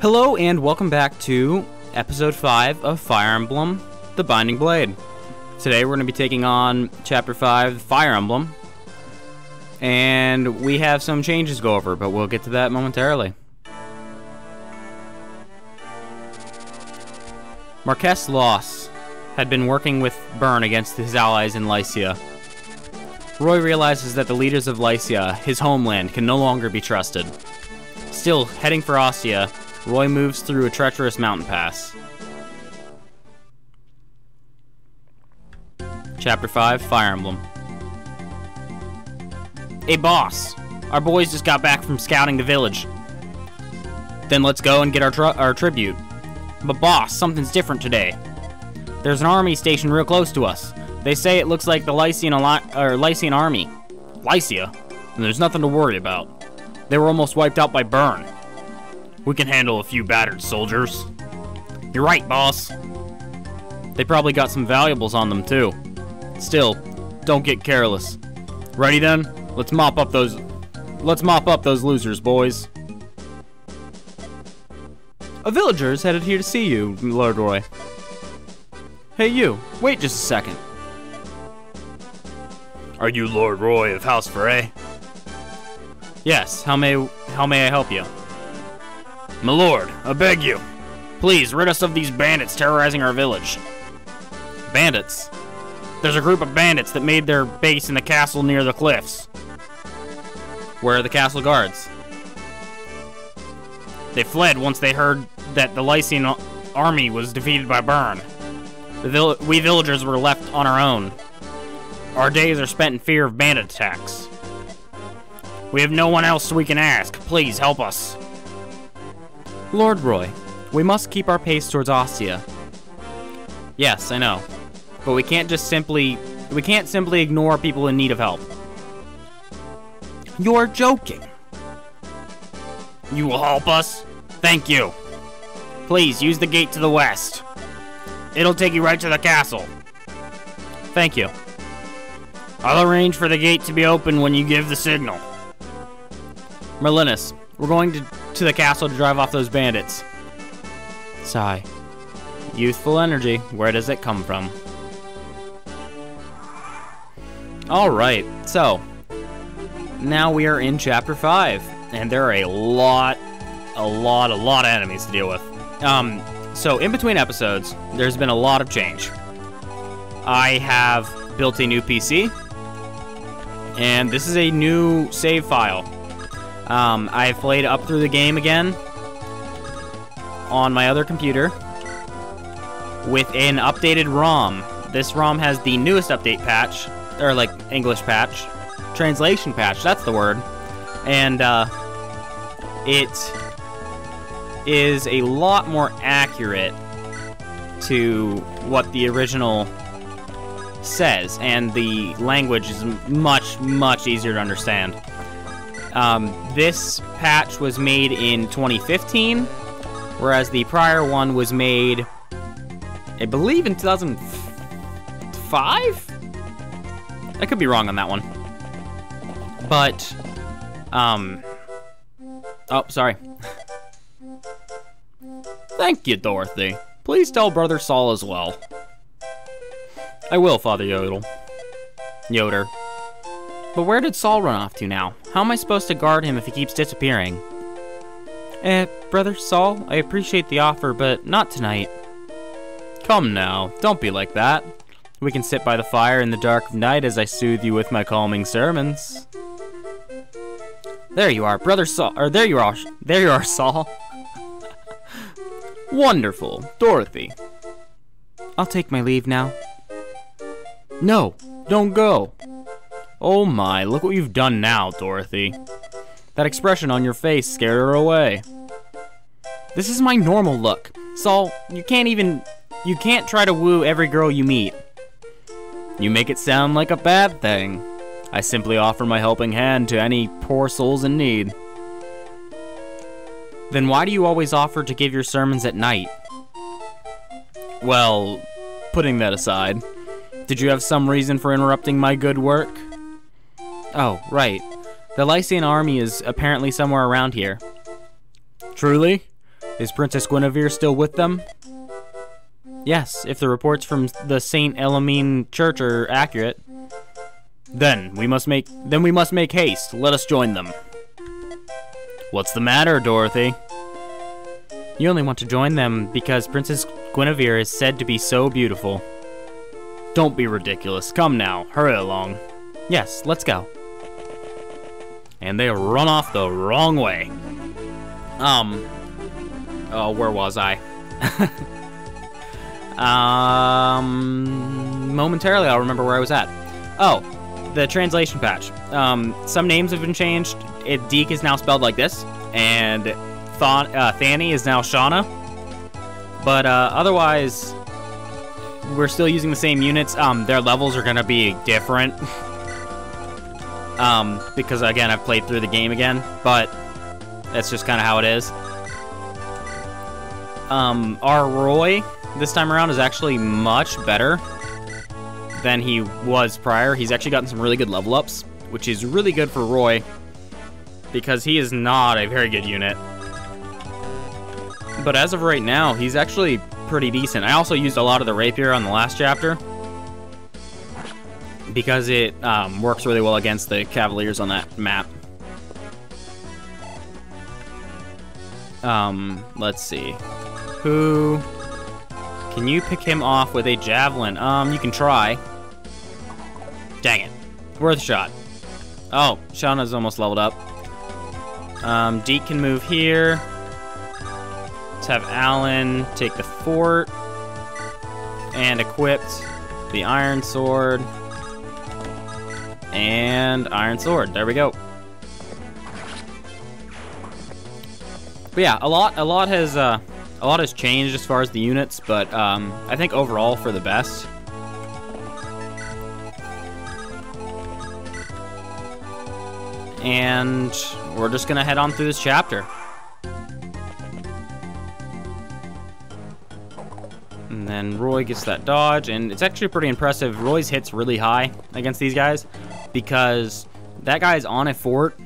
Hello and welcome back to episode 5 of Fire Emblem, The Binding Blade. Today we're going to be taking on chapter 5, Fire Emblem, and we have some changes to go over, but we'll get to that momentarily. Marquess Loss had been working with Byrne against his allies in Lycia. Roy realizes that the leaders of Lycia, his homeland, can no longer be trusted. Still, heading for Ostia, Roy moves through a treacherous mountain pass. Chapter 5, Fire Emblem. Hey boss, our boys just got back from scouting the village. Then let's go and get our tribute. But boss, something's different today. There's an army stationed real close to us. They say it looks like the Lycian army. Lycia? And there's nothing to worry about. They were almost wiped out by Byrne. We can handle a few battered soldiers. You're right, boss. They probably got some valuables on them, too. Still, don't get careless. Ready then? Let's mop up those losers, boys. A villager is headed here to see you, Lord Roy. Hey you, wait just a second. Are you Lord Roy of House Foray? Yes, how may I help you? My lord, I beg you, please rid us of these bandits terrorizing our village. Bandits? There's a group of bandits that made their base in the castle near the cliffs. Where are the castle guards? They fled once they heard that the Lycian army was defeated by Byrne. We villagers were left on our own. Our days are spent in fear of bandit attacks. We have no one else we can ask. Please help us. Lord Roy, we must keep our pace towards Ostia. Yes, I know. But we can't simply ignore people in need of help. You're joking. You will help us? Thank you. Please use the gate to the west. It'll take you right to the castle. Thank you. I'll arrange for the gate to be open when you give the signal. Merlinus, we're going to the castle to drive off those bandits. Sigh. Youthful energy, where does it come from? Alright, so now we are in chapter 5, and there are a lot of enemies to deal with. So in between episodes, there's been a lot of change. I have built a new PC, and this is a new save file. I've played up through the game again on my other computer with an updated ROM. This ROM has the newest update patch, or like English patch, translation patch, that's the word. And it is a lot more accurate to what the original says, and the language is much easier to understand. This patch was made in 2015, whereas the prior one was made, I believe, in 2005? I could be wrong on that one. But, oh, sorry. Thank you, Dorothy. Please tell Brother Saul as well. I will, Father Yoder. But where did Saul run off to now? How am I supposed to guard him if he keeps disappearing? Brother Saul, I appreciate the offer, but not tonight. Come now, don't be like that. We can sit by the fire in the dark of night as I soothe you with my calming sermons. There you are, Brother Saul, or there you are, Saul. Wonderful, Dorothy. I'll take my leave now. No, don't go. Oh my, look what you've done now, Dorothy. That expression on your face scared her away. This is my normal look. Saul, you can't try to woo every girl you meet. You make it sound like a bad thing. I simply offer my helping hand to any poor souls in need. Then why do you always offer to give your sermons at night? Well, putting that aside, did you have some reason for interrupting my good work? Oh, right. The Lycian army is apparently somewhere around here. Truly? Is Princess Guinevere still with them? Yes, if the reports from the St. Elamine Church are accurate. Then we must make haste. Let us join them. What's the matter, Dorothy? You only want to join them because Princess Guinevere is said to be so beautiful. Don't be ridiculous. Come now, hurry along. Yes, let's go. And they run off the wrong way. Oh, where was I? Momentarily I'll remember where I was at. Oh, the translation patch. Some names have been changed. Deke is now spelled like this, and Thani is now Shauna. But otherwise, we're still using the same units. Their levels are gonna be different. Because again, I've played through the game again, but that's just kind of how it is. Our Roy this time around is actually much better than he was prior. He's actually gotten some really good level ups, which is really good for Roy because he is not a very good unit. But as of right now, he's actually pretty decent. I also used a lot of the rapier on the last chapter because it works really well against the Cavaliers on that map. Let's see. Who... Can you pick him off with a javelin? You can try. Dang it. Worth a shot. Oh, Shauna's almost leveled up. Deke can move here. Let's have Alan take the fort. And equipped the iron sword. And iron sword. There we go. But yeah, a lot has changed as far as the units, but I think overall for the best. And we're just gonna head on through this chapter. And then Roy gets that dodge, and it's actually pretty impressive. Roy's hit's really high against these guys because that guy's on a fort,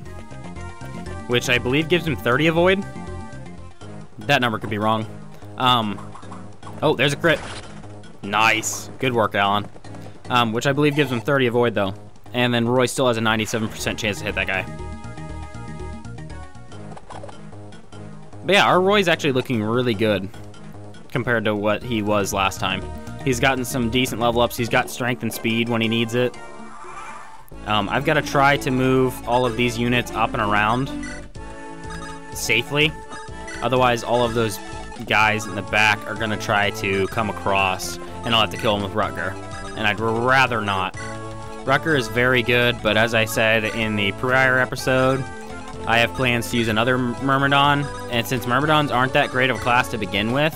which I believe gives him 30 avoid. That number could be wrong. Oh, there's a crit. Nice. Good work, Alan. Which I believe gives him 30 avoid, though. And then Roy still has a 97% chance to hit that guy. But yeah, our Roy's actually looking really good compared to what he was last time. He's gotten some decent level ups. He's got strength and speed when he needs it. I've got to try to move all of these units up and around safely. Otherwise, all of those guys in the back are going to try to come across, and I'll have to kill them with Rutger. And I'd rather not. Rutger is very good, but as I said in the prior episode, I have plans to use another Myrmidon, and since Myrmidons aren't that great of a class to begin with,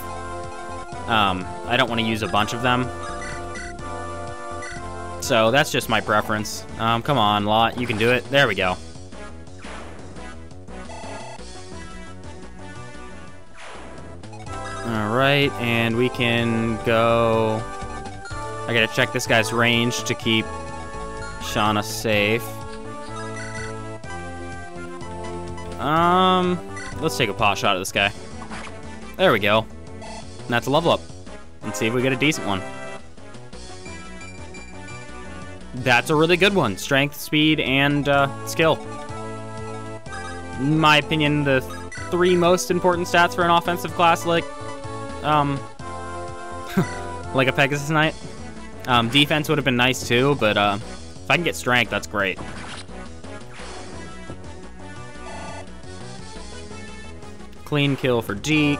I don't want to use a bunch of them. So that's just my preference. Come on, Lot, you can do it. There we go. Alright, and we can go... I gotta check this guy's range to keep Shauna safe. Let's take a pot shot at this guy. There we go. And that's a level up. Let's see if we get a decent one. That's a really good one. Strength, speed, and skill. In my opinion, the three most important stats for an offensive class like like a Pegasus Knight. Defense would have been nice too, but if I can get strength, that's great. Clean kill for Deke.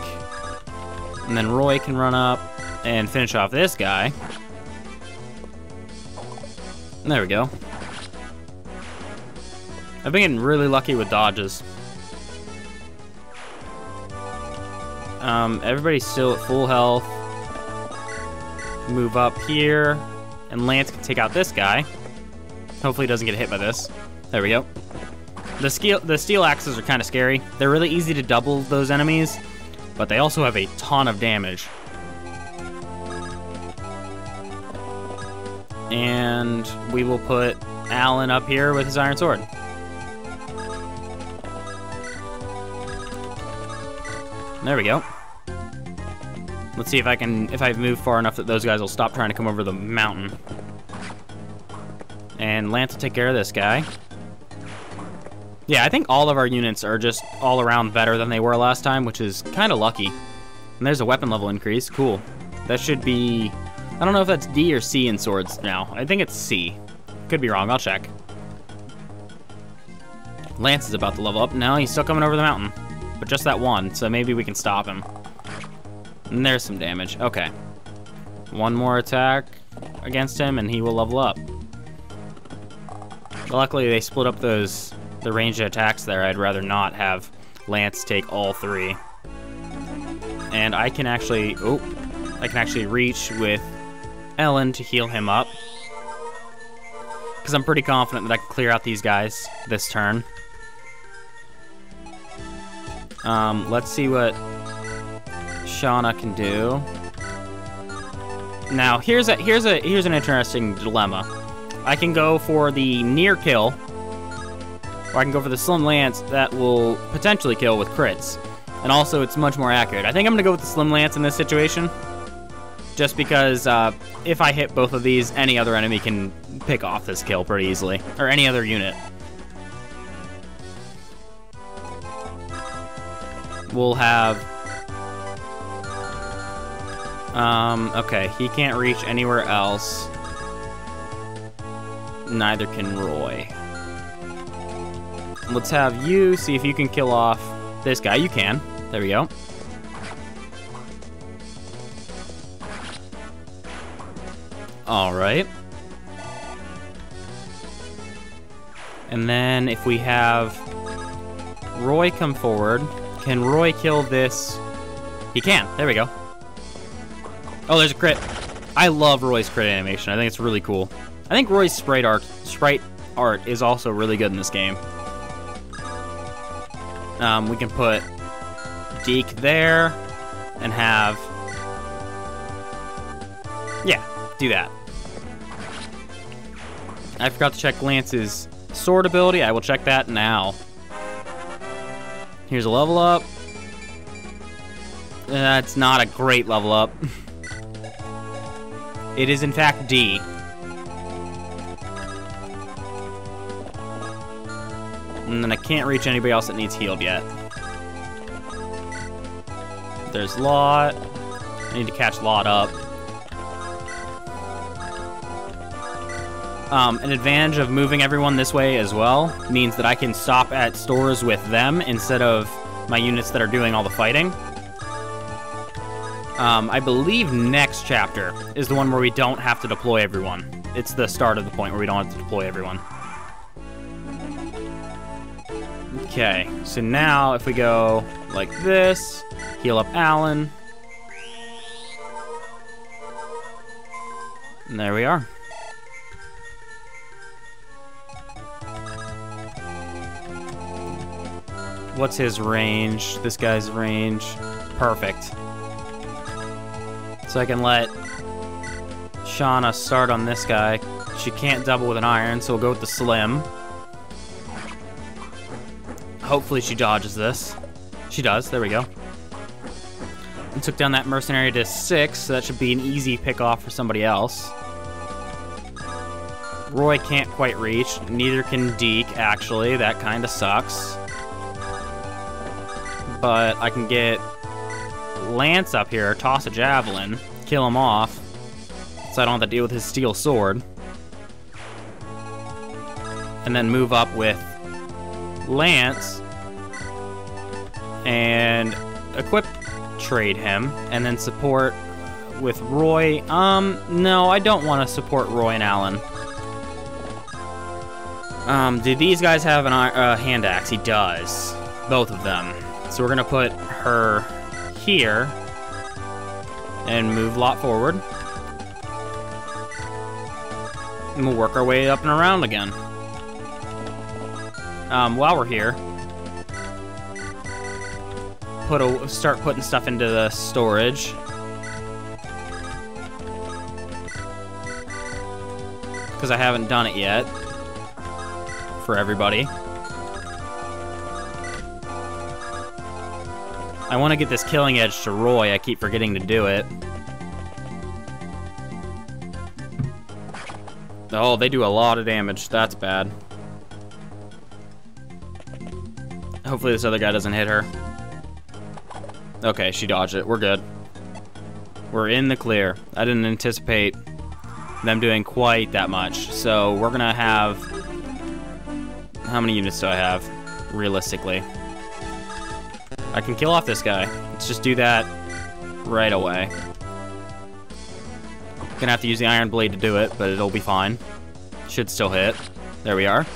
And then Roy can run up and finish off this guy. There we go. I've been getting really lucky with dodges. Everybody's still at full health. Move up here. And Lance can take out this guy. Hopefully he doesn't get hit by this. There we go. The steel axes are kind of scary. They're really easy to double those enemies, but they also have a ton of damage. And we will put Alan up here with his iron sword. There we go. Let's see if I've moved far enough that those guys will stop trying to come over the mountain. And Lance will take care of this guy. Yeah, I think all of our units are just all around better than they were last time, which is kind of lucky. And there's a weapon level increase. Cool. That should be... I don't know if that's D or C in swords now. I think it's C. Could be wrong. I'll check. Lance is about to level up. No, he's still coming over the mountain. But just that one, so maybe we can stop him. And there's some damage. Okay. One more attack against him, and he will level up. But luckily, they split up the ranged attacks there. I'd rather not have Lance take all three. And I can actually reach with Ellen to heal him up. Because I'm pretty confident that I can clear out these guys this turn. Let's see what Shauna can do. Now, here's an interesting dilemma. I can go for the near kill, or I can go for the Slim Lance that will potentially kill with crits. And also, it's much more accurate. I think I'm going to go with the Slim Lance in this situation. Just because if I hit both of these, any other enemy can pick off this kill pretty easily. Or any other unit. We'll have... okay, he can't reach anywhere else. Neither can Roy. Let's have you see if you can kill off this guy. You can. There we go. Alright. And then if we have Roy come forward, can Roy kill this? He can. There we go. Oh, there's a crit. I love Roy's crit animation. I think it's really cool. I think Roy's sprite art is also really good in this game. We can put Deke there and have... Yeah, do that. I forgot to check Lance's sword ability. I will check that now. Here's a level up. That's not a great level up. It is in fact D. And then I can't reach anybody else that needs healed yet. There's Lot. I need to catch Lot up. An advantage of moving everyone this way as well means that I can stop at stores with them instead of my units that are doing all the fighting. I believe next chapter is the one where we don't have to deploy everyone. It's the start of the point where we don't have to deploy everyone. Okay, so now if we go like this, heal up Alan. And there we are. What's his range? This guy's range. Perfect. So I can let Shauna start on this guy. She can't double with an iron, so we'll go with the Slim. Hopefully she dodges this. She does, there we go. And took down that mercenary to 6, so that should be an easy pick-off for somebody else. Roy can't quite reach, neither can Deke, actually. That kind of sucks. But I can get Lance up here, toss a javelin, kill him off, so I don't have to deal with his steel sword. And then move up with Lance and equip trade him, and then support with Roy. No, I don't want to support Roy and Alan. Do these guys have a hand axe? He does. Both of them. So we're gonna put her here and move Lot forward. And we'll work our way up and around again. While we're here, start putting stuff into the storage. Because I haven't done it yet for everybody. I want to get this killing edge to Roy. I keep forgetting to do it. Oh, they do a lot of damage. That's bad. Hopefully this other guy doesn't hit her. Okay, she dodged it. We're good. We're in the clear. I didn't anticipate them doing quite that much. So we're gonna have... How many units do I have, realistically? I can kill off this guy. Let's just do that right away. Gonna have to use the iron blade to do it, but it'll be fine. Should still hit. There we are.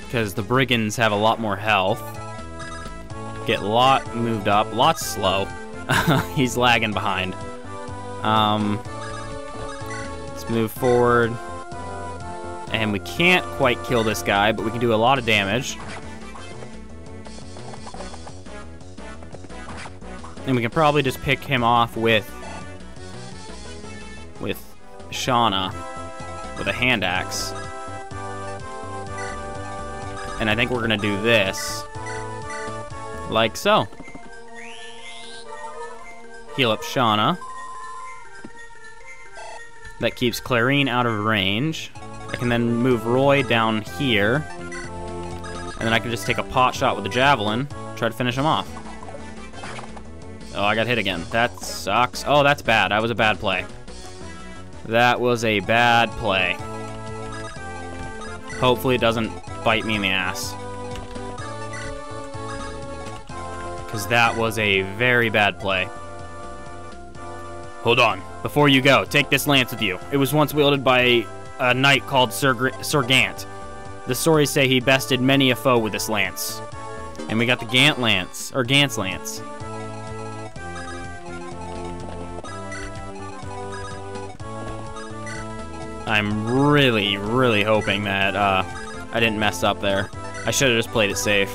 Because the brigands have a lot more health. Get Lot moved up. Lot's slow. He's lagging behind. Let's move forward. And we can't quite kill this guy, but we can do a lot of damage. And we can probably just pick him off with Shauna with a hand axe. And I think we're gonna do this like so. Heal up Shauna. That keeps Clarine out of range. I can then move Roy down here. And then I can just take a pot shot with the javelin, try to finish him off. Oh, I got hit again. That sucks. Oh, that's bad. That was a bad play. That was a bad play. Hopefully it doesn't bite me in the ass. Because that was a very bad play. Hold on. Before you go, take this lance with you. It was once wielded by a knight called Sir Gant. The stories say he bested many a foe with this lance. And we got the Gant lance, or Gant's lance. I'm really, really hoping that I didn't mess up there. I should have just played it safe.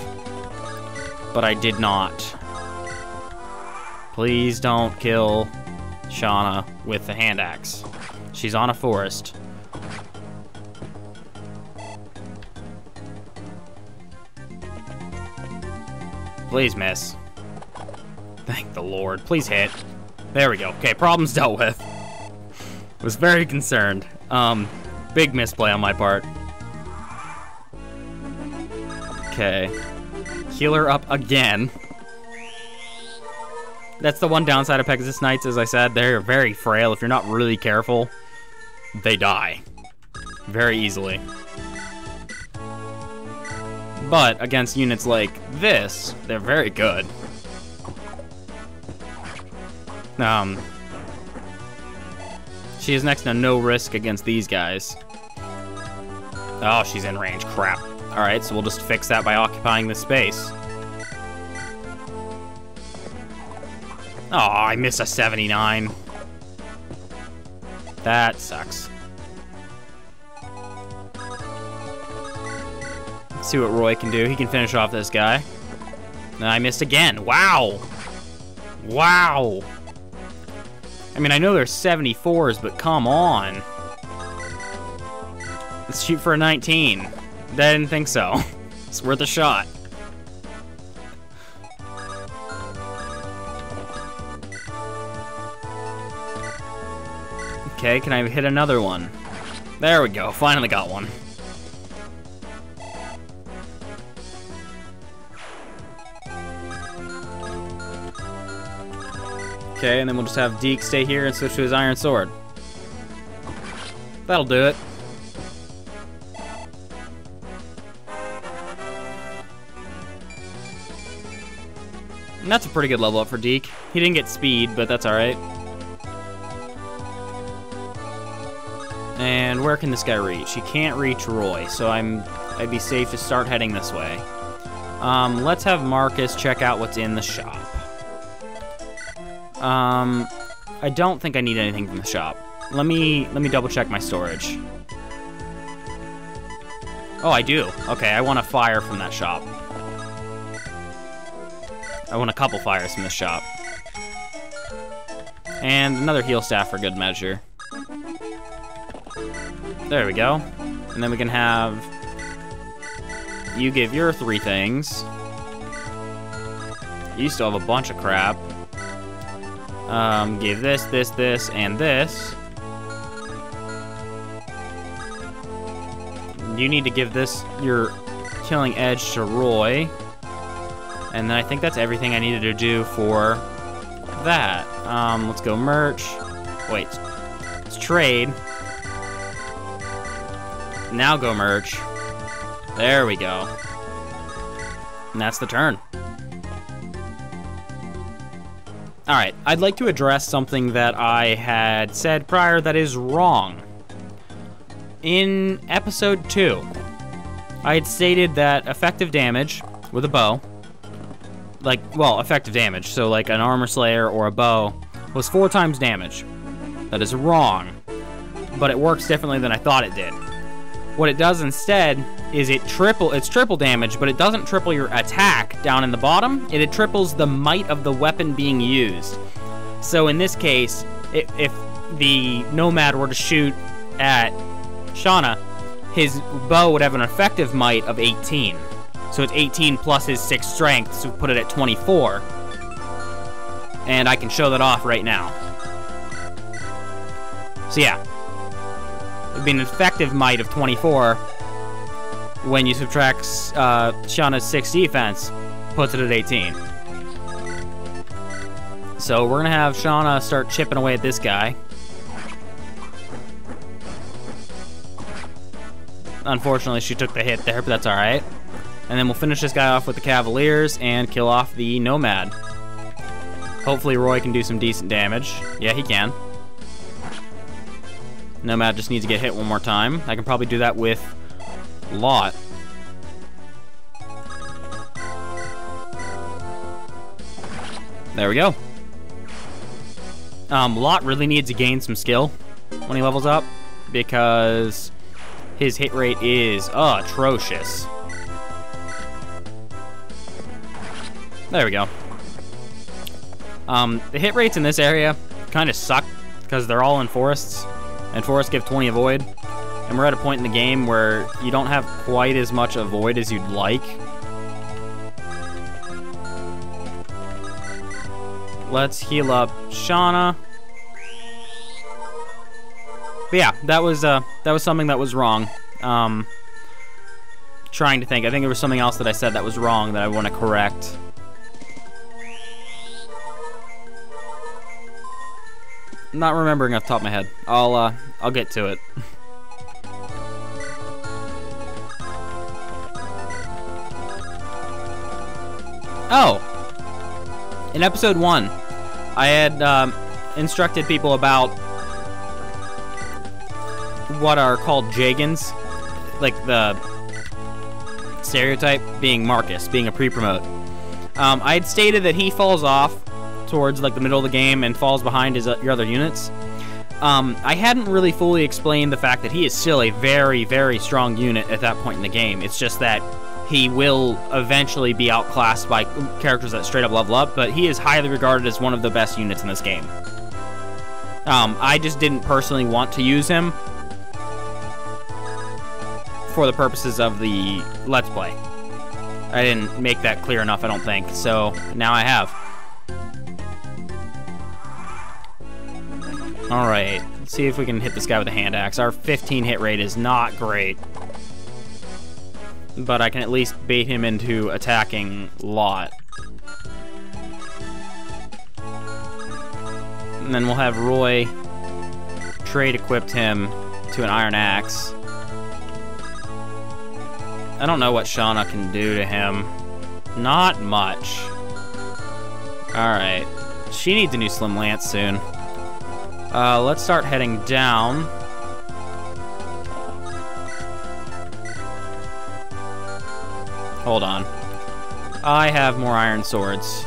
But I did not. Please don't kill Shauna with the hand axe. She's on a forest. Please miss. Thank the Lord. Please hit. There we go. Okay, problem's dealt with. Was very concerned. Big misplay on my part. Okay. Healer up again. That's the one downside of Pegasus Knights, as I said. They're very frail. If you're not really careful, they die very easily. But against units like this, they're very good. She has next to no risk against these guys. Oh, she's in range. Crap. Alright, so we'll just fix that by occupying this space. Oh, I missed a 79. That sucks. Let's see what Roy can do. He can finish off this guy. And I missed again. Wow! Wow! I mean, I know there's 74s, but come on. Let's shoot for a 19. I didn't think so. It's worth a shot. Okay, can I hit another one? There we go, finally got one. Okay, and then we'll just have Deke stay here and switch to his iron sword. That'll do it. And that's a pretty good level up for Deke. He didn't get speed, but that's alright. And where can this guy reach? He can't reach Roy, so I'd be safe to start heading this way. Let's have Marcus check out what's in the shop. I don't think I need anything from the shop. Let me double check my storage. Oh, I do. Okay, I want a fire from that shop. I want a couple fires from this shop. And another heal staff for good measure. There we go. And then we can have you give your 3 things. You still have a bunch of crap. Give this, this, this, and this. You need to give this your killing edge to Roy. And then I think that's everything I needed to do for that. Let's go merch. Wait, let's trade. Now go merch. There we go. And that's the turn. Alright, I'd like to address something that I had said prior that is wrong. In episode 2, I had stated that effective damage with a bow, effective damage, so like an armor slayer or a bow, was 4 times damage. That is wrong, but it works differently than I thought it did. What it does instead is it's triple damage, but it doesn't triple your attack down in the bottom. It triples the might of the weapon being used. So in this case, if the Nomad were to shoot at Shauna, his bow would have an effective might of 18. So it's 18 plus his 6 strength, so put it at 24. And I can show that off right now. So yeah. It'd be an effective might of 24 when you subtract Shauna's 6 defense, puts it at 18. So we're gonna have Shauna start chipping away at this guy. Unfortunately, she took the hit there, but that's alright. And then we'll finish this guy off with the Cavaliers and kill off the Nomad. Hopefully Roy can do some decent damage. Yeah, he can. Nomad just needs to get hit one more time. I can probably do that with Lot. There we go. Lot really needs to gain some skill when he levels up because his hit rate is atrocious. There we go. The hit rates in this area kind of suck because they're all in forests. And forests give 20 avoid. And we're at a point in the game where you don't have quite as much avoid as you'd like. Let's heal up Shauna. But yeah, that was something that was wrong. Trying to think. I think there was something else that I said that was wrong that I want to correct. Not remembering off the top of my head. I'll get to it. Oh! In episode 1, I had instructed people about what are called Jagans. Like the stereotype being Marcus, being a pre-promote. I had stated that he falls off towards like the middle of the game and falls behind your other units. I hadn't really fully explained the fact that he is still a very, very strong unit at that point in the game. It's just that he will eventually be outclassed by characters that straight up level up, but he is highly regarded as one of the best units in this game. I just didn't personally want to use him for the purposes of the Let's Play. I didn't make that clear enough, I don't think, so now I have. Alright, let's see if we can hit this guy with a hand axe. Our 15 hit rate is not great, but I can at least bait him into attacking Lot. And then we'll have Roy trade equipped him to an iron axe. I don't know what Shauna can do to him. Not much. Alright. She needs a new Slim Lance soon. Let's start heading down. Hold on. I have more iron swords.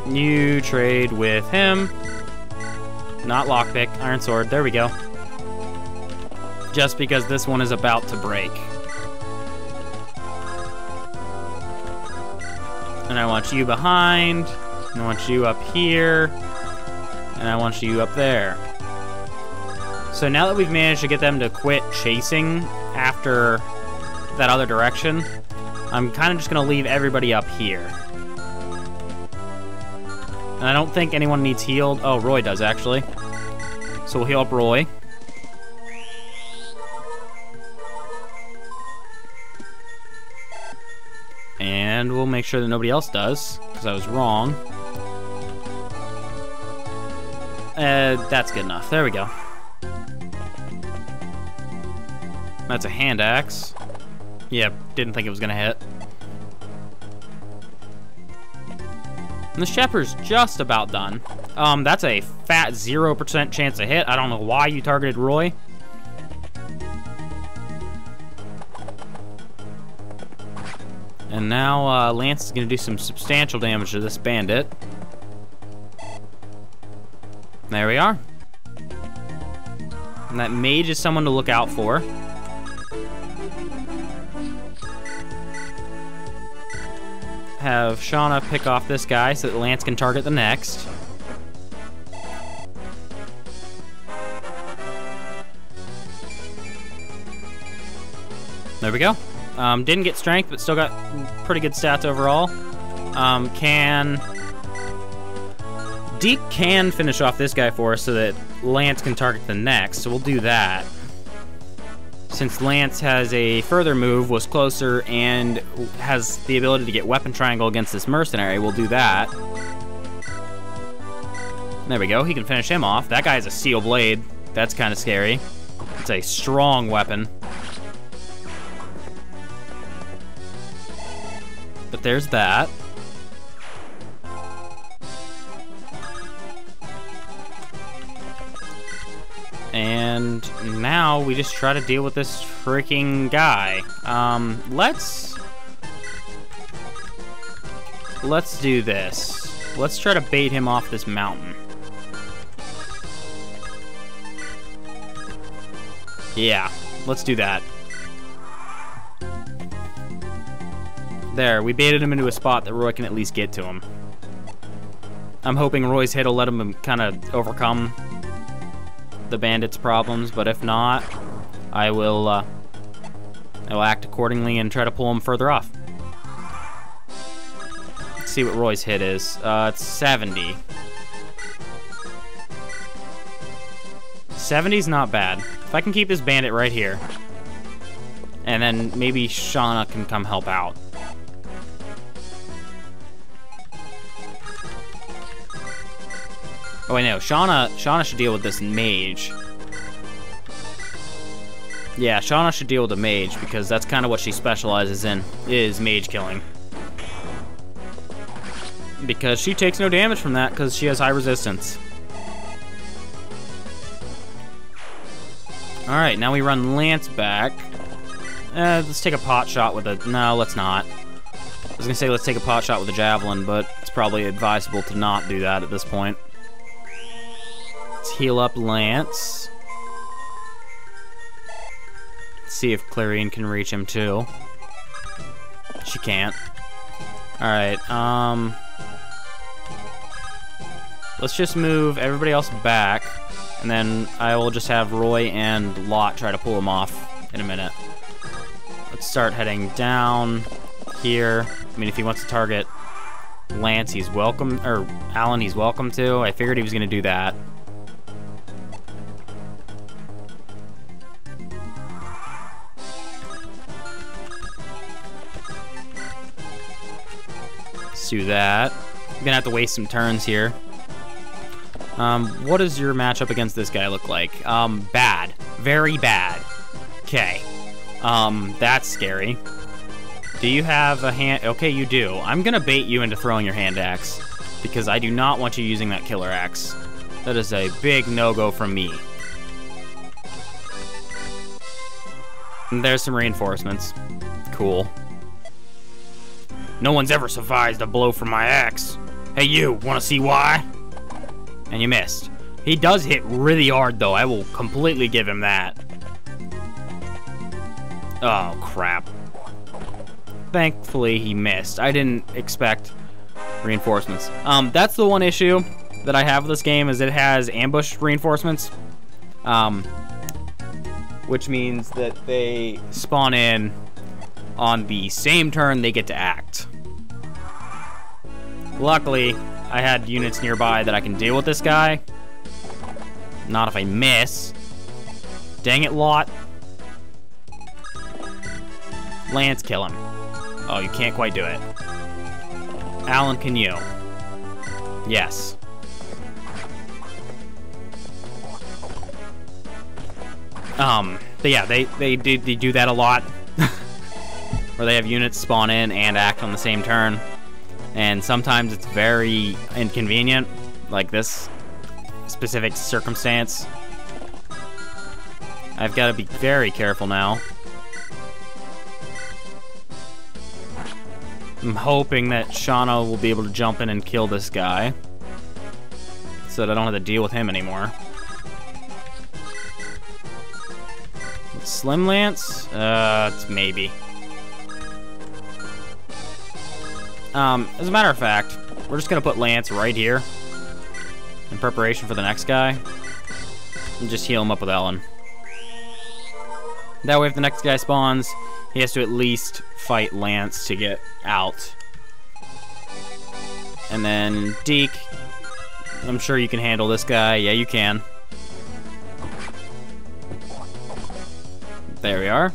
You trade with him. Not lockpick, iron sword. There we go. Just because this one is about to break. And I want you behind. And I want you up here. And I want you up there. So now that we've managed to get them to quit chasing after that other direction, I'm kind of just going to leave everybody up here. And I don't think anyone needs healed. Oh, Roy does, actually. So we'll heal up Roy. And we'll make sure that nobody else does, because I was wrong. That's good enough. There we go. That's a hand axe. Yeah, didn't think it was gonna hit. And this chapter's just about done. That's a fat 0% chance to hit. I don't know why you targeted Roy. And now Lance is gonna do some substantial damage to this bandit. There we are. And that mage is someone to look out for. Have Shauna pick off this guy so that Lance can target the next. There we go. Didn't get strength, but still got pretty good stats overall. Deke can finish off this guy for us so that Lance can target the next, so we'll do that. Since Lance has a further move, was closer, and has the ability to get weapon triangle against this mercenary, we'll do that. There we go, he can finish him off. That guy has a steel blade. That's kind of scary. It's a strong weapon. But there's that. And now we just try to deal with this freaking guy. Let's do this. Let's try to bait him off this mountain. Yeah, let's do that. There, we baited him into a spot that Roy can at least get to him. I'm hoping Roy's hit will let him kind of overcome the bandits' problems, but if not, I will act accordingly and try to pull him further off. Let's see what Roy's hit is. It's 70. 70's not bad. If I can keep this bandit right here, and then maybe Shauna can come help out. Oh, I know. Shauna should deal with this mage. Yeah, Shauna should deal with the mage, because that's kind of what she specializes in, is mage killing. Because she takes no damage from that, because she has high resistance. Alright, now we run Lance back. Let's take a pot shot with a... No, let's not. I was gonna say let's take a pot shot with a javelin, but it's probably advisable to not do that at this point. Let's heal up Lance. Let's see if Clarine can reach him too. She can't. Alright, let's just move everybody else back, and then I will just have Roy and Lot try to pull him off in a minute. Let's start heading down here. I mean, if he wants to target Lance, he's welcome, or Alan, he's welcome to. I figured he was gonna do that. Let's do that. I'm gonna have to waste some turns here. What does your matchup against this guy look like? Bad. Very bad. Okay. That's scary. Do you have a hand... Okay, you do. I'm gonna bait you into throwing your hand axe, because I do not want you using that killer axe. That is a big no-go from me. And there's some reinforcements. Cool. No one's ever survived a blow from my axe. Hey, you, wanna see why? And you missed. He does hit really hard, though. I will completely give him that. Oh, crap. Thankfully, he missed. I didn't expect reinforcements. That's the one issue that I have with this game, is it has ambush reinforcements. which means that they spawn in on the same turn they get to act. Luckily, I had units nearby that I can deal with this guy. Not if I miss. Dang it, Lot. Lance, kill him. Oh, you can't quite do it. Alan, can you? Yes. But yeah, they do that a lot. Where they have units spawn in and act on the same turn. And sometimes it's very inconvenient, like this specific circumstance. I've got to be very careful now. I'm hoping that Shauna will be able to jump in and kill this guy, so that I don't have to deal with him anymore. Slim Lance? It's maybe. As a matter of fact, we're just gonna put Lance right here in preparation for the next guy, and just heal him up with Ellen. That way, if the next guy spawns, he has to at least fight Lance to get out. And then Deke, I'm sure you can handle this guy. Yeah, you can. There we are.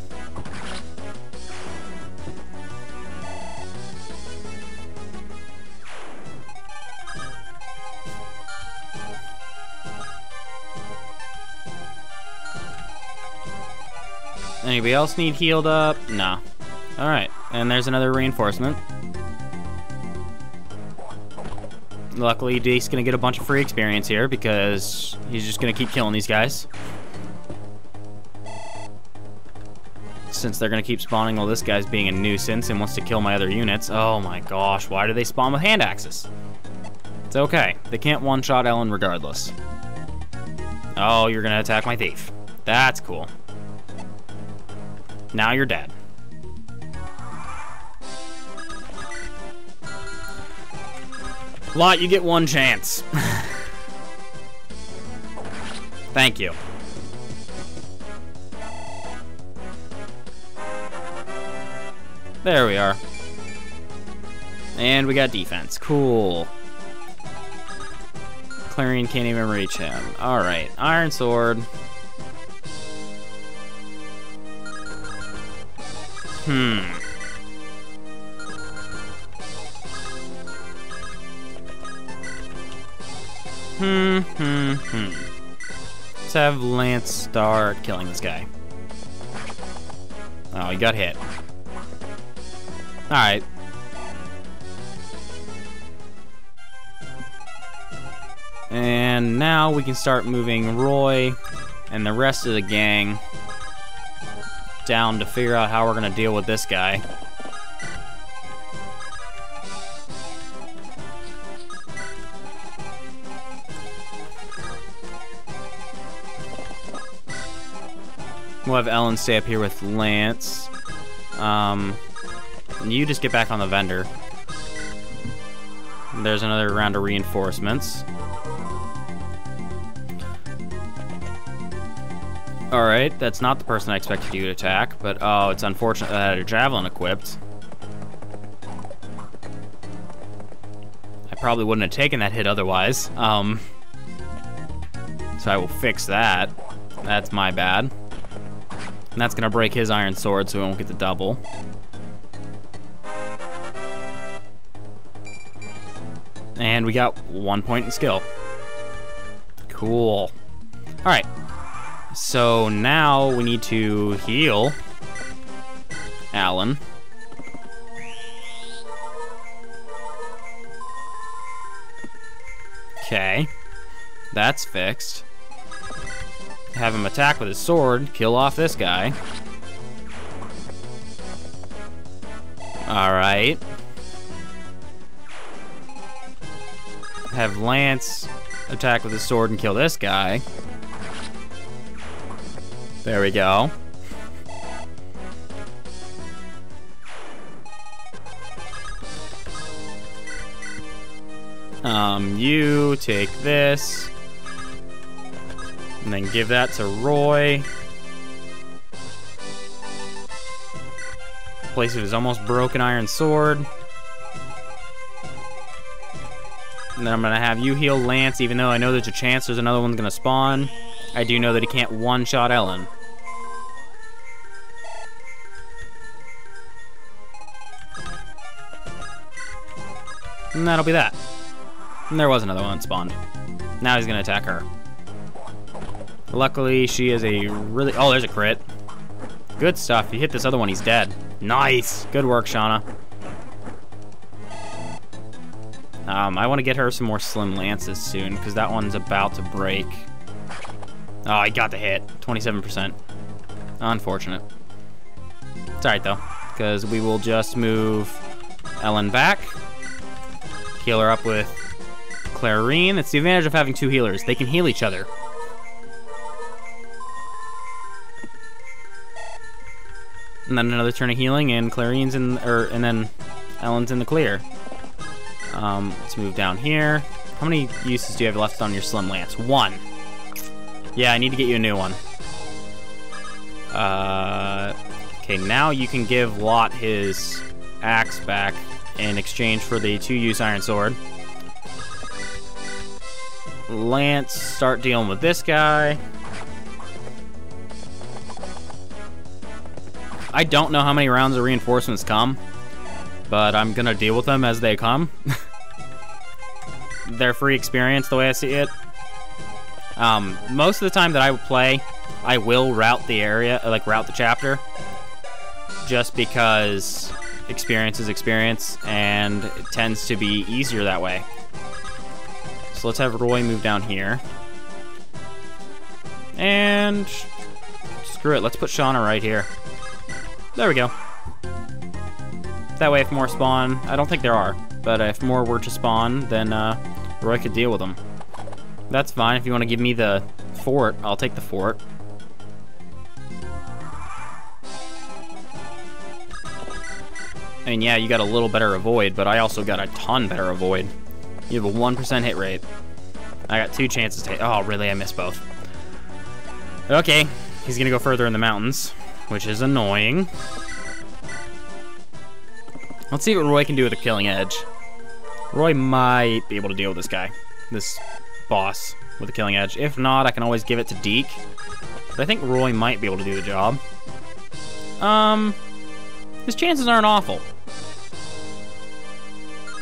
Anybody else need healed up? No. Alright, and there's another reinforcement. Luckily, Deke's gonna get a bunch of free experience here because he's just gonna keep killing these guys. Since they're gonna keep spawning while this guy's being a nuisance and wants to kill my other units. Oh my gosh, why do they spawn with hand axes? It's okay, they can't one-shot Ellen regardless. Oh, you're gonna attack my thief. That's cool. Now you're dead. Lot, you get one chance. Thank you. There we are. And we got defense. Cool. Clarion can't even reach him. Alright, Iron Sword. Let's have Lance start killing this guy. Oh, he got hit. Alright. And now we can start moving Roy and the rest of the gang down to figure out how we're gonna deal with this guy. We'll have Ellen stay up here with Lance. You just get back on the vendor. There's another round of reinforcements. Alright, that's not the person I expected you to attack, but oh, it's unfortunate that I had a javelin equipped. I probably wouldn't have taken that hit otherwise. So I will fix that. That's my bad. And that's gonna break his iron sword, so we won't get the double. And we got 1 point in skill. Cool. Alright. So now we need to heal Alan. Okay. That's fixed. Have him attack with his sword, kill off this guy. Alright. Have Lance attack with his sword and kill this guy. There we go. You take this. And then give that to Roy. Place of his almost broken iron sword. And then I'm gonna have you heal Lance, even though I know there's a chance there's another one's gonna spawn. I do know that he can't one-shot Ellen. And that'll be that. And there was another one that spawned. Now he's gonna attack her. Luckily, she is a really... Oh, there's a crit. Good stuff. If you hit this other one, he's dead. Nice. Good work, Shauna. I want to get her some more slim lances soon, because that one's about to break. Oh, I got the hit. 27%. Unfortunate. It's alright, though, because we will just move Ellen back. Heal her up with Clarine. That's the advantage of having two healers. They can heal each other. And then another turn of healing, and Clarine's in, and then Ellen's in the clear. Let's move down here. How many uses do you have left on your Slim Lance? 1. Yeah, I need to get you a new one. Okay, now you can give Lot his axe back in exchange for the 2-use Iron Sword. Lance, start dealing with this guy. I don't know how many rounds of reinforcements come, but I'm gonna deal with them as they come. They're free experience, the way I see it. Most of the time that I would play, I will route the area, like route the chapter, just because experience is experience, and it tends to be easier that way. So let's have Roy move down here. And screw it, let's put Shauna right here. There we go. That way, if more spawn, I don't think there are, but if more were to spawn, then Roy could deal with them. That's fine. If you want to give me the fort, I'll take the fort. I mean, yeah, you got a little better avoid, but I also got a ton better avoid. You have a 1% hit rate. I got 2 chances to hit. Oh, really? I missed both. Okay, he's gonna go further in the mountains, which is annoying. Let's see what Roy can do with a killing edge. Roy might be able to deal with this guy, this boss, with a killing edge. If not, I can always give it to Deke. But I think Roy might be able to do the job. His chances aren't awful.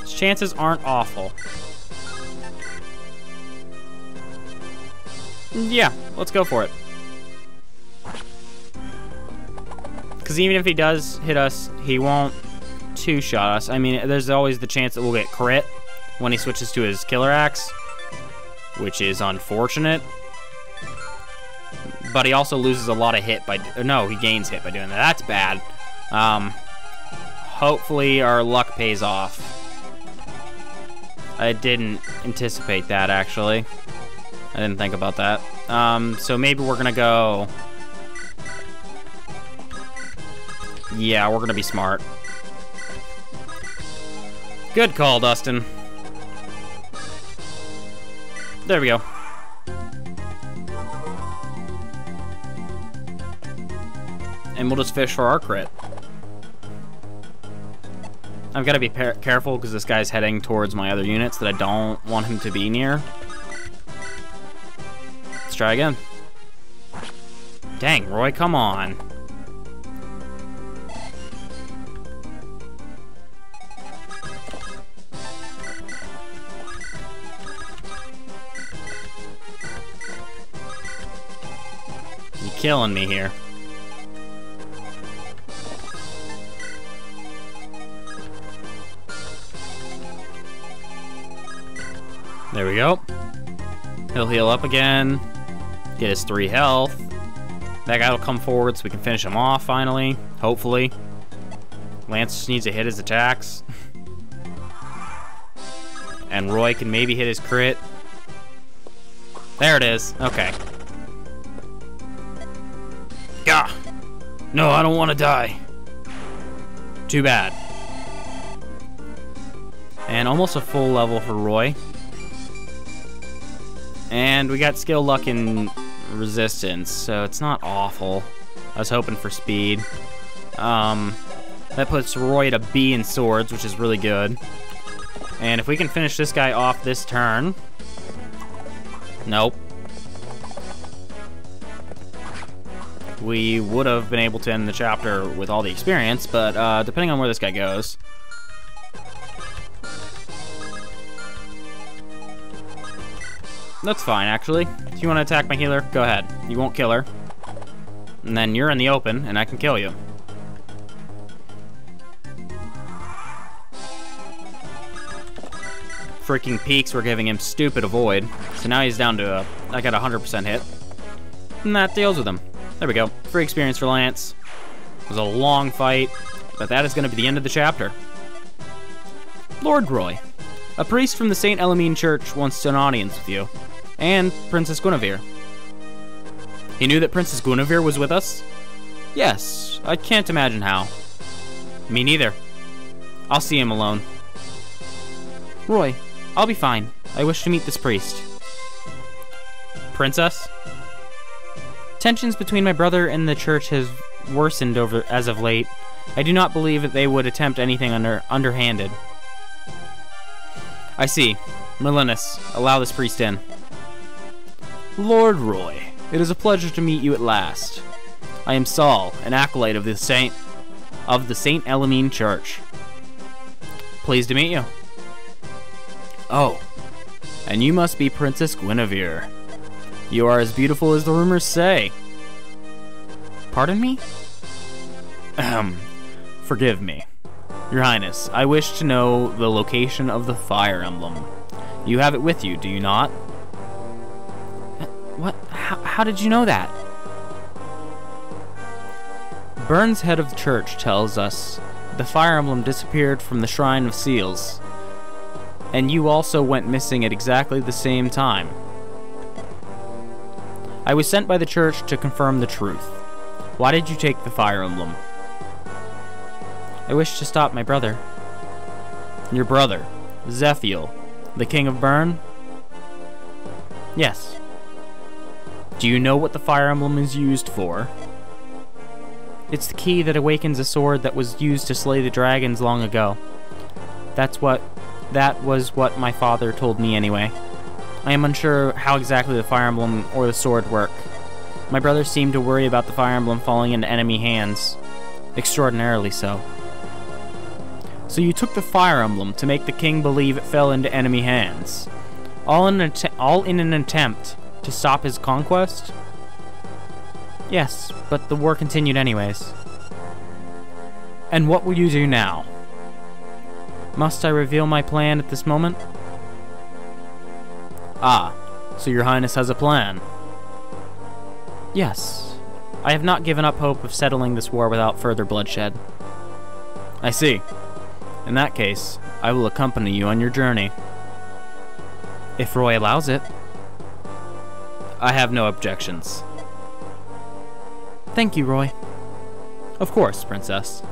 His chances aren't awful. Yeah, let's go for it. Because even if he does hit us, he won't 2-shot us. I mean, there's always the chance that we'll get crit when he switches to his killer axe, which is unfortunate. But he also loses a lot of hit by... No, he gains hit by doing that. That's bad. Hopefully our luck pays off. I didn't anticipate that, actually. I didn't think about that. So maybe we're gonna go... Yeah, we're gonna be smart. Good call, Dustin. There we go. And we'll just fish for our crit. I've got to be careful because this guy's heading towards my other units that I don't want him to be near. Let's try again. Dang, Roy, come on. You're killing me here. There we go. He'll heal up again. Get his 3 health. That guy will come forward so we can finish him off finally. Hopefully. Lance just needs to hit his attacks. And Roy can maybe hit his crit. There it is. Okay. Gah! No, I don't want to die. Too bad. And almost a full level for Roy. And we got skill, luck, and resistance, so it's not awful. I was hoping for speed. That puts Roy at a B in swords, which is really good. And if we can finish this guy off this turn... Nope. We would have been able to end the chapter with all the experience, but depending on where this guy goes... That's fine, actually. If you want to attack my healer, go ahead. You won't kill her. And then you're in the open, and I can kill you. Freaking peaks were giving him stupid avoid. So now he's down to I got a 100% hit. And that deals with him. There we go. Free experience for Lance. It was a long fight, but that is going to be the end of the chapter. Lord Roy. A priest from the St. Elamine Church wants an audience with you. And Princess Guinevere. He knew that Princess Guinevere was with us? Yes, I can't imagine how. Me neither. I'll see him alone. Roy, I'll be fine. I wish to meet this priest. Princess? Tensions between my brother and the church has worsened as of late. I do not believe that they would attempt anything underhanded. I see. Merlinus, allow this priest in. Lord Roy, it is a pleasure to meet you at last. I am Saul, an acolyte of the St. Elamine Church. Pleased to meet you. Oh, and you must be Princess Guinevere. You are as beautiful as the rumors say. Pardon me? Forgive me. Your Highness, I wish to know the location of the Fire Emblem. You have it with you, do you not? What? How did you know that? Burns, head of the church, tells us the Fire Emblem disappeared from the Shrine of Seals. And you also went missing at exactly the same time. I was sent by the church to confirm the truth. Why did you take the Fire Emblem? I wish to stop my brother. Your brother, Zephiel, the King of Bern? Yes. Do you know what the Fire Emblem is used for? It's the key that awakens a sword that was used to slay the dragons long ago. That was what my father told me anyway. I am unsure how exactly the Fire Emblem or the sword work. My brother seemed to worry about the Fire Emblem falling into enemy hands. Extraordinarily so. So you took the Fire Emblem to make the king believe it fell into enemy hands. All in an attempt to stop his conquest? Yes, but the war continued anyways. And what will you do now? Must I reveal my plan at this moment? Ah, so your Highness has a plan. Yes. I have not given up hope of settling this war without further bloodshed. I see. In that case, I will accompany you on your journey. If Roy allows it. I have no objections. Thank you, Roy. Of course, Princess.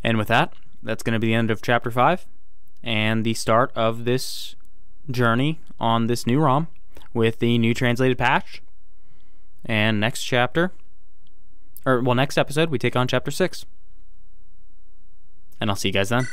And with that, that's going to be the end of Chapter 5, and the start of this journey on this new ROM with the new translated patch. And next episode, we take on Chapter 6. And I'll see you guys then.